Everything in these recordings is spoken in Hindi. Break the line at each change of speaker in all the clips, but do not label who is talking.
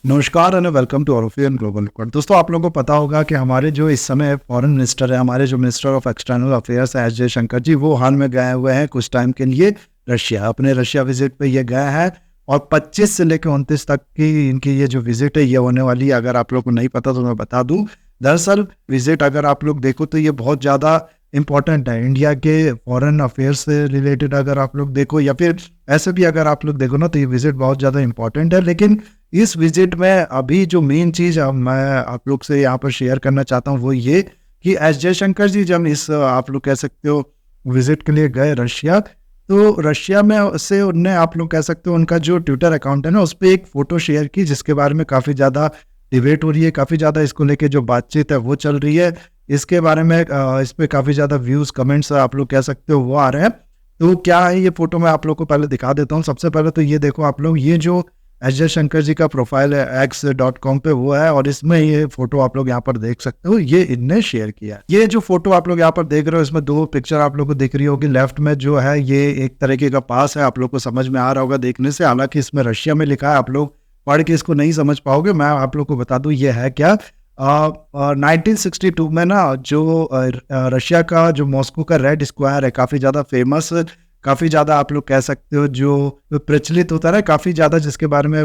नमस्कार एंड वेलकम टू ऑरोफियन ग्लोबल रिकॉर्ड। दोस्तों, आप लोगों को पता होगा कि हमारे जो इस समय फॉरेन मिनिस्टर है, हमारे जो मिनिस्टर ऑफ एक्सटर्नल अफेयर्स है एस जयशंकर जी, वो हाल में गए हुए हैं कुछ टाइम के लिए रशिया। अपने रशिया विजिट पे ये गए हैं और 25 से लेकर 29 तक की इनकी ये जो विजिट है ये होने वाली है। अगर आप लोग को नहीं पता तो मैं बता दूं, दरअसल विजिट अगर आप लोग देखो तो ये बहुत ज़्यादा इंपॉर्टेंट है इंडिया के फॉरेन अफेयर्स से रिलेटेड। अगर आप लोग देखो या फिर ऐसे भी अगर आप लोग देखो ना, तो ये विजिट बहुत ज़्यादा इंपॉर्टेंट है। लेकिन इस विजिट में अभी जो मेन चीज़ मैं आप लोग से यहाँ पर शेयर करना चाहता हूँ वो ये कि एस जयशंकर जी जब इस आप लोग कह सकते हो विजिट के लिए गए रशिया, तो रशिया में से उनने आप लोग कह सकते हो उनका जो ट्विटर अकाउंट है ना, उस पर एक फ़ोटो शेयर की जिसके बारे में काफ़ी ज़्यादा डिबेट हो रही है, काफ़ी ज़्यादा इसको लेके जो बातचीत है वो चल रही है। इसके बारे में इस पर काफ़ी ज़्यादा व्यूज़ कमेंट्स आप लोग कह सकते हो वो आ रहे हैं। तो क्या है ये फ़ोटो, मैं आप लोग को पहले दिखा देता हूँ। सबसे पहले तो ये देखो आप लोग, ये जो एस जयशंकर जी का प्रोफाइल है x.com पे वो है, और इसमें ये फोटो आप लोग यहाँ पर देख सकते हो, ये इनने शेयर किया है। ये जो फोटो आप लोग यहाँ पर देख रहे हो, इसमें दो पिक्चर आप लोग को दिख रही होगी। लेफ्ट में जो है ये एक तरीके का पास है, आप लोग को समझ में आ रहा होगा देखने से। हालांकि इसमें रशिया में लिखा है, आप लोग पढ़ के इसको नहीं समझ पाओगे। मैं आप लोग को बता दूं ये है क्या। 1962 में ना जो रशिया का जो मॉस्को का रेड स्क्वायर है, काफ़ी ज़्यादा फेमस, काफ़ी ज़्यादा आप लोग कह सकते हो जो प्रचलित होता है, काफ़ी ज़्यादा जिसके बारे में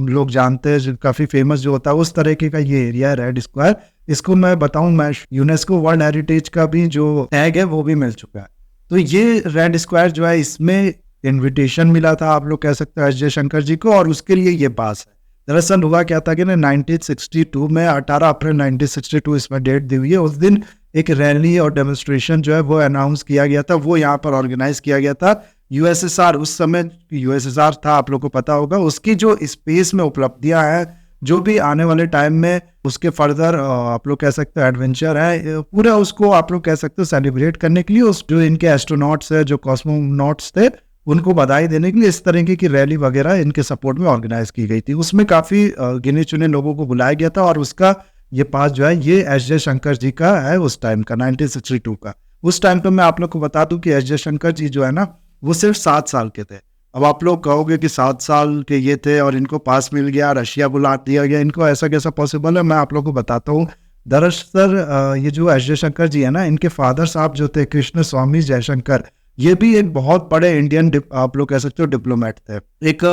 लोग जानते हैं, काफ़ी फेमस जो होता है उस तरीके का ये एरिया है रेड स्क्वायर। इसको मैं बताऊं, मैं यूनेस्को वर्ल्ड हेरिटेज का भी जो टैग है वो भी मिल चुका है। तो ये रेड स्क्वायर जो है, इसमें इनविटेशन मिला था आप लोग कह सकते हो एस जयशंकर जी को, और उसके लिए ये पास है। दरअसल हुआ क्या था कि ना 1962 में 18 अप्रैल 1962 इसमें डेट दी हुई है, उस दिन एक रैली और डेमोन्स्ट्रेशन जो है वो अनाउंस किया गया था, वो यहाँ पर ऑर्गेनाइज किया गया था। यूएसएसआर, उस समय यूएसएसआर था, आप लोग को पता होगा, उसकी जो स्पेस में उपलब्धियां हैं, जो भी आने वाले टाइम में उसके फर्दर आप लोग कह सकते हो एडवेंचर है, पूरा उसको आप लोग कह सकते हो सेलिब्रेट करने के लिए, उस जो इनके एस्ट्रोनॉट्स है, जो कॉस्मोनॉट्स थे, उनको बधाई देने के लिए इस तरीके की रैली वगैरह इनके सपोर्ट में ऑर्गेनाइज की गई थी। उसमें काफ़ी गिने चुने लोगों को बुलाया गया था, और उसका ये पास जो है ये एस जयशंकर जी का है उस टाइम का, 1962 का। उस टाइम पे मैं आप लोग को बता दूं कि एस जयशंकर जी जो है ना, वो सिर्फ 7 साल के थे। अब आप लोग कहोगे कि 7 साल के ये थे और इनको पास मिल गया, रशिया बुला दिया गया, इनको ऐसा कैसा पॉसिबल है। मैं आप लोग को बताता हूँ। दरअसल ये जो एस जयशंकर जी है ना, इनके फादर साहब जो थे कृष्ण स्वामी जयशंकर, ये भी एक बहुत बड़े इंडियन आप लोग कह सकते हो डिप्लोमेट थे, एक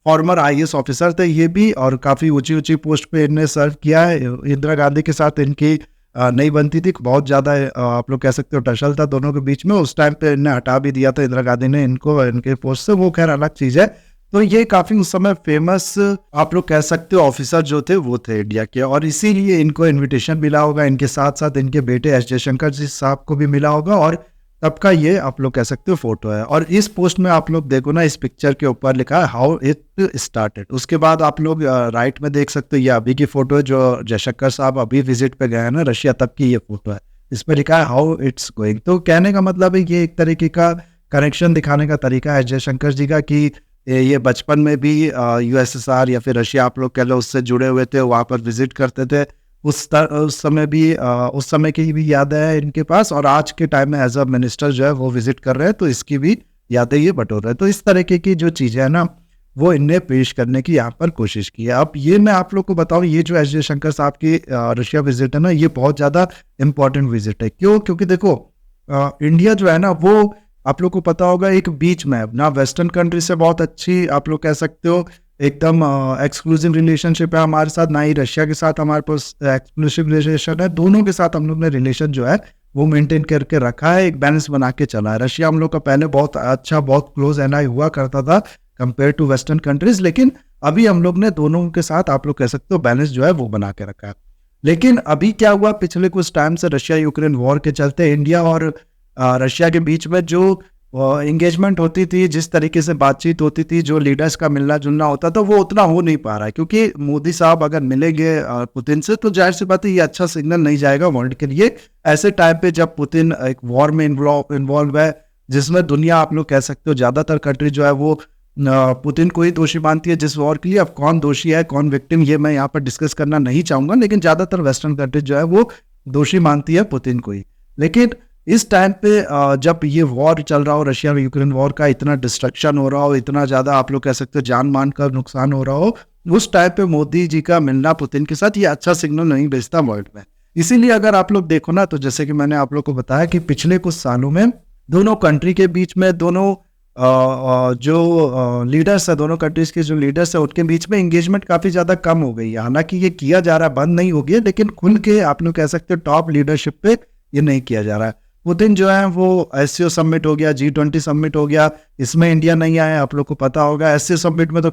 फॉर्मर आईएएस ऑफिसर थे ये भी, और काफ़ी ऊंची ऊंची पोस्ट पे इन्हें सर्व किया है। इंदिरा गांधी के साथ इनकी नहीं बनती थी, बहुत ज़्यादा आप लोग कह सकते हो टसल था दोनों के बीच में। उस टाइम पे इन्हें हटा भी दिया था इंदिरा गांधी ने इनको इनके पोस्ट से, वो खैर अलग चीज़ है। तो ये काफ़ी उस समय फेमस आप लोग कह सकते हो ऑफिसर जो थे वो थे इंडिया के, और इसीलिए इनको इन्विटेशन मिला होगा। इनके साथ साथ इनके बेटे एस जयशंकर जी साहब को भी मिला होगा, और तब का ये आप लोग कह सकते हो फोटो है। और इस पोस्ट में आप लोग देखो ना, इस पिक्चर के ऊपर लिखा है हाउ इट स्टार्टेड। उसके बाद आप लोग राइट में देख सकते हो, ये अभी की फोटो है, जो जयशंकर साहब अभी विजिट पे गए हैं ना रशिया, तब की ये फोटो है। इस पर लिखा है हाउ इट्स गोइंग। तो कहने का मतलब है ये एक तरीके का कनेक्शन दिखाने का तरीका है जयशंकर जी का, कि ये बचपन में भी यूएसएसआर या फिर रशिया आप लोग कह लो उससे जुड़े हुए थे, वहाँ पर विजिट करते थे। उस समय भी उस समय की भी यादें हैं इनके पास, और आज के टाइम में एज अ मिनिस्टर जो है वो विजिट कर रहे हैं, तो इसकी भी यादें ये बटोर रहे हैं। तो इस तरीके की जो चीज़ें हैं ना, वो इनने पेश करने की यहाँ पर कोशिश की है। अब ये मैं आप लोग को बताऊँ, ये जो एस जयशंकर साहब की रशिया विजिट है ना, ये बहुत ज़्यादा इंपॉर्टेंट विजिट है। क्यों? क्योंकि देखो इंडिया जो है ना, वो आप लोग को पता होगा एक बीच में ना, वेस्टर्न कंट्री से बहुत अच्छी आप लोग कह सकते हो एकदम एक्सक्लूसिव रिलेशनशिप है हमारे साथ, ना ही रशिया के साथ हमारे पास एक्सक्लूसिव रिलेशन है। दोनों के साथ हम लोग ने रिलेशन जो है वो मेंटेन करके रखा है, एक बैलेंस बना के चला है। रशिया हम लोग का पहले बहुत अच्छा, बहुत क्लोज एनआई हुआ करता था कंपेयर टू वेस्टर्न कंट्रीज, लेकिन अभी हम लोग ने दोनों के साथ आप लोग कह सकते हो बैलेंस जो है वो बना के रखा है। लेकिन अभी क्या हुआ, पिछले कुछ टाइम से रशिया यूक्रेन वॉर के चलते इंडिया और रशिया के बीच में जो इंगेजमेंट होती थी, जिस तरीके से बातचीत होती थी, जो लीडर्स का मिलना जुलना होता था, वो उतना हो नहीं पा रहा है। क्योंकि मोदी साहब अगर मिलेंगे पुतिन से, तो जाहिर सी बात है ये अच्छा सिग्नल नहीं जाएगा वर्ल्ड के लिए। ऐसे टाइम पे जब पुतिन एक वॉर में इन्वॉल्व है, जिसमें दुनिया आप लोग कह सकते हो ज़्यादातर कंट्री जो है वो पुतिन को ही दोषी मानती है जिस वॉर के लिए। अब कौन दोषी है कौन विक्टिम, ये मैं यहाँ पर डिस्कस करना नहीं चाहूँगा, लेकिन ज़्यादातर वेस्टर्न कंट्री जो है वो दोषी मानती है पुतिन को ही। लेकिन इस टाइम पे जब ये वॉर चल रहा हो, रशिया और यूक्रेन वॉर का, इतना डिस्ट्रक्शन हो रहा हो, इतना ज़्यादा आप लोग कह सकते हो जान मान का नुकसान हो रहा हो, उस टाइम पे मोदी जी का मिलना पुतिन के साथ ये अच्छा सिग्नल नहीं भेजता वर्ल्ड में। इसीलिए अगर आप लोग देखो ना, तो जैसे कि मैंने आप लोग को बताया कि पिछले कुछ सालों में दोनों कंट्री के बीच में दोनों जो लीडर्स है, दोनों कंट्रीज के जो लीडर्स है, उनके बीच में एंगेजमेंट काफ़ी ज़्यादा कम हो गई है। हालांकि ये किया जा रहा है, बंद नहीं हो गया, लेकिन खुल के आप लोग कह सकते हो टॉप लीडरशिप पे ये नहीं किया जा रहा है। पुतिन जो है वो एससीओ समिट हो गया, G20 समिट हो गया, इसमें इंडिया नहीं आया, आप लोग को पता होगा। एससीओ समिट में तो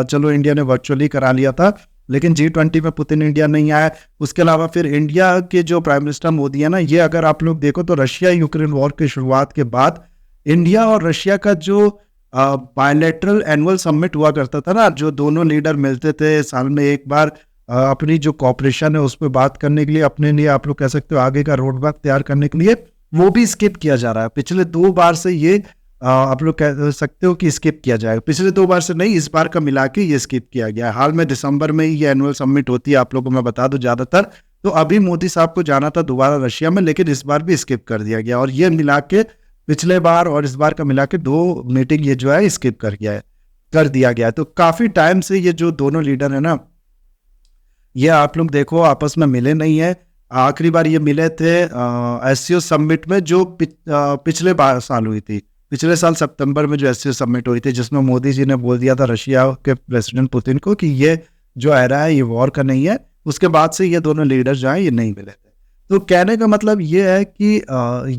चलो इंडिया ने वर्चुअली करा लिया था, लेकिन G20 में पुतिन इंडिया नहीं आया। उसके अलावा फिर इंडिया के जो प्राइम मिनिस्टर मोदी है ना, ये अगर आप लोग देखो तो रशिया यूक्रेन वॉर की शुरुआत के बाद इंडिया और रशिया का जो बायलैटरल एनुअल समिट हुआ करता था ना, जो दोनों लीडर मिलते थे साल में एक बार, अपनी जो कॉपरेशन है उस पर बात करने के लिए, अपने लिए आप लोग कह सकते हो आगे का रोड मैप तैयार करने के लिए, वो भी स्किप किया जा रहा है। पिछले 2 बार से ये आप लोग कह सकते हो कि स्किप किया जाएगा। पिछले 2 बार से नहीं, इस बार का मिला के ये स्किप किया गया है। हाल में दिसंबर में ही ये एनुअल समिट होती है, आप लोगों को मैं बता दूं ज़्यादातर। तो अभी मोदी साहब को जाना था दोबारा रशिया में, लेकिन इस बार भी स्किप कर दिया गया, और ये मिला के पिछले बार और इस बार का मिला के 2 मीटिंग ये जो है स्किप कर दिया गया है। तो काफ़ी टाइम से ये जो दोनों लीडर है ना, ये आप लोग देखो आपस में मिले नहीं है। आखिरी बार ये मिले थे एससीओ समिट में, जो पिछले साल हुई थी। पिछले साल सितंबर में जो एससीओ समिट हुई थी, जिसमें मोदी जी ने बोल दिया था रशिया के प्रेसिडेंट पुतिन को कि ये जो एरा है ये वॉर का नहीं है। उसके बाद से ये दोनों लीडर जो हैं ये नहीं मिले थे। तो कहने का मतलब ये है कि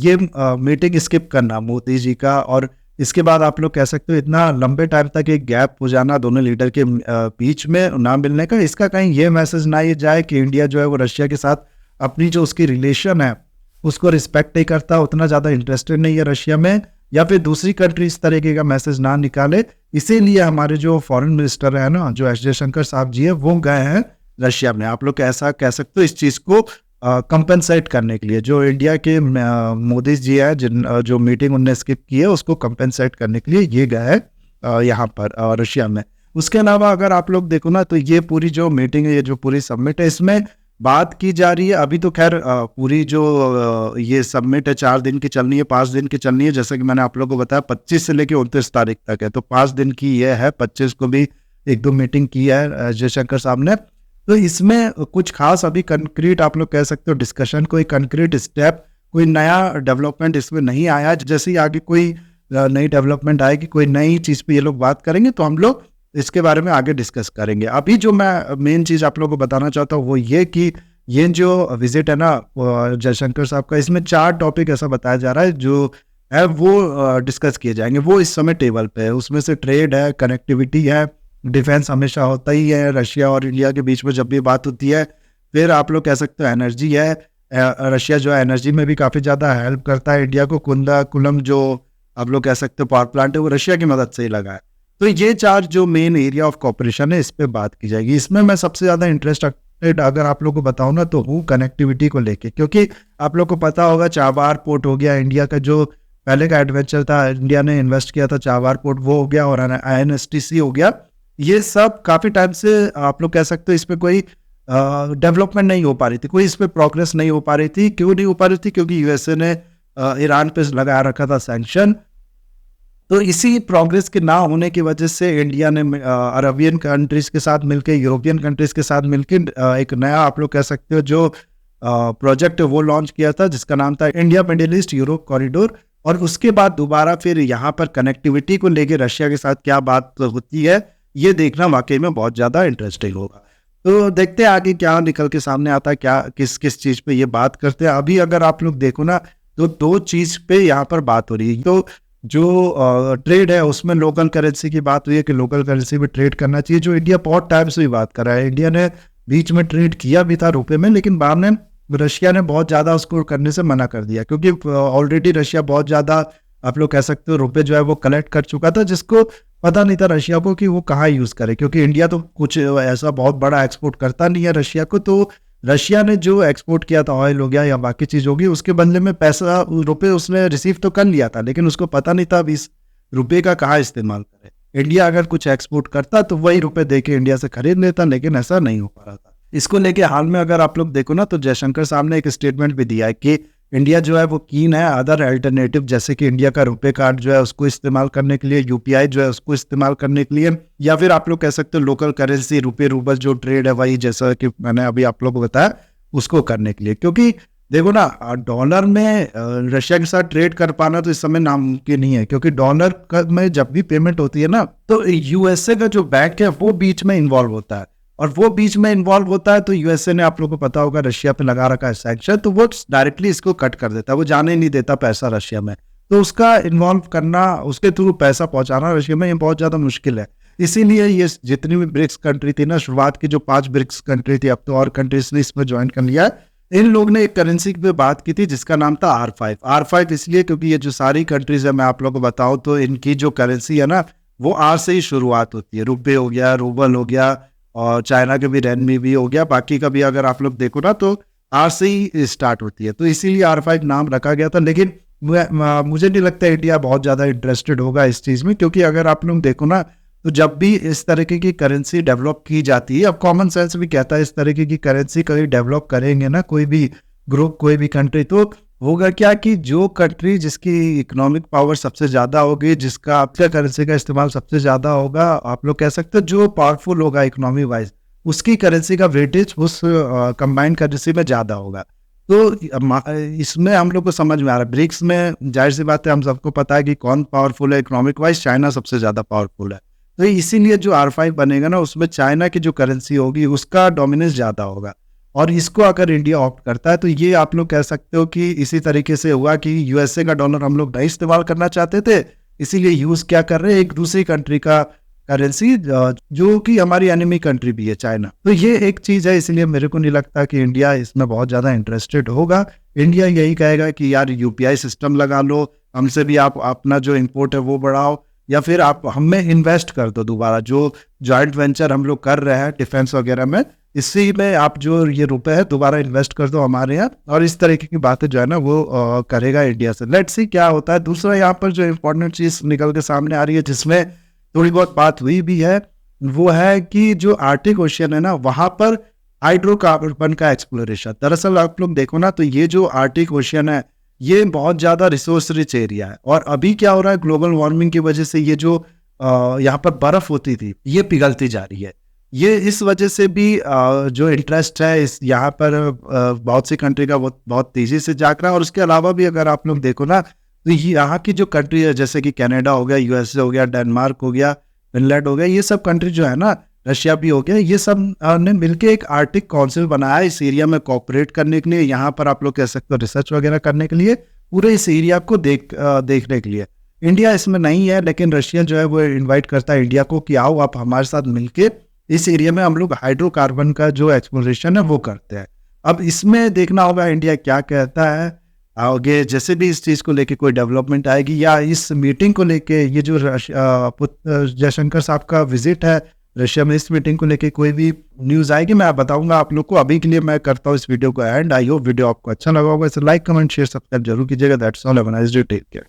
ये मीटिंग स्किप करना मोदी जी का, और इसके बाद आप लोग कह सकते हो इतना लंबे टाइम तक एक गैप हो जाना दोनों लीडर के बीच में ना मिलने का, इसका कहीं ये मैसेज ना ये जाए कि इंडिया जो है वो रशिया के साथ अपनी जो उसकी रिलेशन है उसको रिस्पेक्ट नहीं करता, उतना ज़्यादा इंटरेस्टेड नहीं है रशिया में, या फिर दूसरी कंट्री इस तरीके का मैसेज ना निकाले। इसीलिए हमारे जो फॉरेन मिनिस्टर है ना, जो एस जयशंकर साहब जी है, वो गए हैं रशिया में। आप लोग ऐसा कह सकते हो इस चीज़ को कंपेंसेट करने के लिए। जो इंडिया के मोदी जी है, जो मीटिंग उनने स्किप की है, उसको कंपेंसेट करने के लिए ये गए हैं यहाँ पर रशिया में। उसके अलावा अगर आप लोग देखो ना, तो ये पूरी जो मीटिंग है, ये जो पूरी समिट है, इसमें बात की जा रही है। अभी तो खैर पूरी जो ये समिट है 4 दिन की चलनी है, 5 दिन की चलनी है, जैसे कि मैंने आप लोगों को बताया 25 से लेकर 29 तारीख तक है। तो 5 दिन की ये है, 25 को भी 1-2 मीटिंग की है जयशंकर साहब ने। तो इसमें कुछ खास अभी कंक्रीट आप लोग कह सकते हो डिस्कशन, कोई कंक्रीट स्टेप, कोई नया डेवलपमेंट इसमें नहीं आया। जैसे ही आगे कोई नई डेवलपमेंट आएगी, कोई नई चीज़ पे ये लोग बात करेंगे, तो हम लोग इसके बारे में आगे डिस्कस करेंगे। अभी जो मैं मेन चीज़ आप लोगों को बताना चाहता हूँ वो ये कि ये जो विजिट है ना जयशंकर साहब का, इसमें 4 टॉपिक ऐसा बताया जा रहा है जो है वो डिस्कस किए जाएंगे। वो इस समय टेबल पे है। उसमें से ट्रेड है, कनेक्टिविटी है, डिफेंस हमेशा होता ही है रशिया और इंडिया के बीच में जब भी बात होती है। फिर आप लोग कह सकते हो एनर्जी है, रशिया जो है एनर्जी में भी काफ़ी ज़्यादा हेल्प करता है इंडिया को। कुंदा-कुलम जो आप लोग कह सकते हो पावर प्लांट है, वो रशिया की मदद से ही लगा है। तो ये 4 जो मेन एरिया ऑफ कॉपरेशन है, इस पे बात की जाएगी। इसमें मैं सबसे ज़्यादा इंटरेस्टेड अगर आप लोग को बताऊँ ना, तो हूँ कनेक्टिविटी को लेके, क्योंकि आप लोग को पता होगा चाबार पोर्ट हो गया इंडिया का, जो पहले का एडवेंचर था, इंडिया ने इन्वेस्ट किया था चाबार पोर्ट, वो हो गया, और INSTC हो गया। ये सब काफ़ी टाइम से आप लोग कह सकते हो इस पर कोई डेवलपमेंट नहीं हो पा रही थी, कोई इस पर प्रोग्रेस नहीं हो पा रही थी। क्यों नहीं हो पा रही थी? क्योंकि यूएसए ने ईरान पे लगा रखा था सैंक्शन। तो इसी प्रोग्रेस के ना होने की वजह से इंडिया ने अरबियन कंट्रीज के साथ मिलकर, यूरोपियन कंट्रीज के साथ मिलकर एक नया आप लोग कह सकते हो जो प्रोजेक्ट वो लॉन्च किया था, जिसका नाम था India middle east Europe corridor. और उसके बाद दोबारा फिर यहाँ पर कनेक्टिविटी को लेके रशिया के साथ क्या बात होती है, ये देखना वाकई में बहुत ज़्यादा इंटरेस्टिंग होगा। तो देखते हैं आगे क्या निकल के सामने आता है, क्या किस किस चीज़ पे ये बात करते हैं। अभी अगर आप लोग देखो ना, तो 2 चीज़ पे यहाँ पर बात हो रही है। तो जो ट्रेड है उसमें लोकल करेंसी की बात हुई है कि लोकल करेंसी में ट्रेड करना चाहिए, जो इंडिया बहुत टाइम से भी बात कर रहा है। इंडिया ने बीच में ट्रेड किया भी था रुपए में, लेकिन बाद में रशिया ने बहुत ज़्यादा उसको करने से मना कर दिया, क्योंकि ऑलरेडी रशिया बहुत ज़्यादा आप लोग कह सकते हो रुपए जो है वो कलेक्ट कर चुका था, जिसको पता नहीं था रशिया को कि वो कहाँ यूज़ करे, क्योंकि इंडिया तो कुछ ऐसा बहुत बड़ा एक्सपोर्ट करता नहीं है रशिया को। तो रशिया ने जो एक्सपोर्ट किया था, ऑयल हो गया या बाकी चीज़ होगी, उसके बदले में पैसा रुपए उसने रिसीव तो कर लिया था, लेकिन उसको पता नहीं था अब इस रुपए का कहाँ इस्तेमाल करे। इंडिया अगर कुछ एक्सपोर्ट करता तो वही रुपए दे के इंडिया से खरीद लेता, लेकिन ऐसा नहीं हो पा रहा था। इसको लेके हाल में अगर आप लोग देखो ना, तो जयशंकर साहब ने एक स्टेटमेंट भी दिया है कि इंडिया जो है वो कीन है अदर अल्टरनेटिव जैसे कि इंडिया का रुपे कार्ड जो है उसको इस्तेमाल करने के लिए, यूपीआई जो है उसको इस्तेमाल करने के लिए, या फिर आप लोग कह सकते हो लोकल करेंसी रुपए रूबल जो ट्रेड है वही जैसा कि मैंने अभी आप लोगों को बताया उसको करने के लिए। क्योंकि देखो ना डॉलर में रशिया के साथ ट्रेड कर पाना तो इस समय नामुमकिन नहीं है, क्योंकि डॉलर में जब भी पेमेंट होती है ना तो यूएसए का जो बैंक है वो बीच में इन्वॉल्व होता है, और वो बीच में इन्वॉल्व होता है तो यूएसए ने आप लोगों को पता होगा रशिया पे लगा रखा है सैंक्शन, तो वो डायरेक्टली इसको कट कर देता है, वो जाने नहीं देता पैसा रशिया में। तो उसका इन्वॉल्व करना, उसके थ्रू पैसा पहुंचाना रशिया में ये बहुत ज्यादा मुश्किल है। इसीलिए ये जितनी भी ब्रिक्स कंट्री थी ना, शुरुआत की जो 5 ब्रिक्स कंट्री थी, अब तो और कंट्रीज ने इसमें ज्वाइन कर लिया है, इन लोग ने एक करेंसी पे बात की थी जिसका नाम था R5 इसलिए क्योंकि ये जो सारी कंट्रीज है मैं आप लोगों को बताऊं तो इनकी जो करेंसी है ना वो आर से ही शुरुआत होती है। रुपए हो गया, रूबल हो गया, और चाइना के भी रेनमी भी हो गया, बाकी का भी अगर आप लोग देखो ना तो आर से ही स्टार्ट होती है, तो इसीलिए R5 नाम रखा गया था। लेकिन मुझे नहीं लगता इंडिया बहुत ज़्यादा इंटरेस्टेड होगा इस चीज़ में, क्योंकि अगर आप लोग देखो ना तो जब भी इस तरीके की करेंसी डेवलप की जाती है, अब कॉमन सेंस भी कहता है इस तरीके की करेंसी कभी डेवलप करेंगे ना कोई भी ग्रुप, कोई भी कंट्री, तो होगा क्या कि जो कंट्री जिसकी इकोनॉमिक पावर सबसे ज़्यादा होगी, जिसका आपका करेंसी का इस्तेमाल सबसे ज़्यादा होगा, आप लोग कह सकते हो जो पावरफुल होगा इकोनॉमी वाइज, उसकी करेंसी का वेटेज उस कंबाइंड करेंसी में ज़्यादा होगा। तो इसमें हम लोग को समझ में आ रहा है, ब्रिक्स में जाहिर सी बात है हम सबको पता है कि कौन पावरफुल है इकोनॉमिक वाइज, चाइना सबसे ज़्यादा पावरफुल है। तो इसीलिए जो R5 बनेगा ना उसमें चाइना की जो करेंसी होगी उसका डोमिनेंस ज़्यादा होगा, और इसको अगर इंडिया ऑप्ट करता है तो ये आप लोग कह सकते हो कि इसी तरीके से हुआ कि यूएसए का डॉलर हम लोग नहीं इस्तेमाल करना चाहते थे, इसीलिए यूज़ क्या कर रहे हैं, एक दूसरी कंट्री का करेंसी जो कि हमारी एनिमी कंट्री भी है, चाइना। तो ये एक चीज़ है, इसलिए मेरे को नहीं लगता कि इंडिया इसमें बहुत ज़्यादा इंटरेस्टेड होगा। इंडिया यही कहेगा कि यार यूपीआई सिस्टम लगा लो, हमसे भी आप अपना जो इम्पोर्ट है वो बढ़ाओ, या फिर आप हमें इन्वेस्ट कर दो दोबारा, जो जॉइंट वेंचर हम लोग कर रहे हैं डिफेंस वगैरह में, इसी में आप जो ये रुपए है दोबारा इन्वेस्ट कर दो हमारे यहाँ, और इस तरीके की बातें जो है ना वो करेगा इंडिया से। लेट्स सी क्या होता है। दूसरा यहाँ पर जो इम्पोर्टेंट चीज़ निकल के सामने आ रही है जिसमें थोड़ी बहुत बात हुई भी है, वो है कि जो आर्टिक ओशियन है ना वहाँ पर हाइड्रोकार्बन का एक्सप्लोरेशन। दरअसल आप लोग देखो ना तो ये जो आर्टिक ओशियन है ये बहुत ज़्यादा रिसोर्स रिच एरिया है, और अभी क्या हो रहा है ग्लोबल वार्मिंग की वजह से ये जो यहाँ पर बर्फ़ होती थी ये पिघलती जा रही है। ये इस वजह से भी जो इंटरेस्ट है इस यहाँ पर बहुत सी कंट्री का बहुत तेज़ी से जाग रहा है। और उसके अलावा भी अगर आप लोग देखो ना तो यहाँ की जो कंट्री है जैसे कि कनाडा हो गया, यूएसए हो गया, डेनमार्क हो गया, फिनलैंड हो गया, ये सब कंट्री जो है ना, रशिया भी हो गया, ये सब ने मिलके एक आर्टिक काउंसिल बनाया इस एरिया में कोऑपरेट करने के लिए। यहाँ पर आप लोग कह सकते हो रिसर्च वगैरह करने के लिए, पूरे इस एरिया को देखने के लिए। इंडिया इसमें नहीं है, लेकिन रशिया जो है वो इन्वाइट करता है इंडिया को कि आओ आप हमारे साथ मिलके इस एरिया में हम लोग हाइड्रोकार्बन का जो एक्सप्लोरेशन है वो करते हैं। अब इसमें देखना होगा इंडिया क्या कहता है आगे, जैसे भी इस चीज़ को लेके कोई डेवलपमेंट आएगी या इस मीटिंग को लेके, ये जो जयशंकर साहब का विजिट है रशिया में, इस मीटिंग को लेके कोई भी न्यूज़ आएगी मैं बताऊंगा आप लोग को। अभी के लिए मैं करता हूँ इस वीडियो को एंड। आई होप वीडियो आपको अच्छा लगा होगा। इसे लाइक, कमेंट, शेयर, सब्सक्राइब जरूर कीजिएगा। That's all, have a nice day, take care.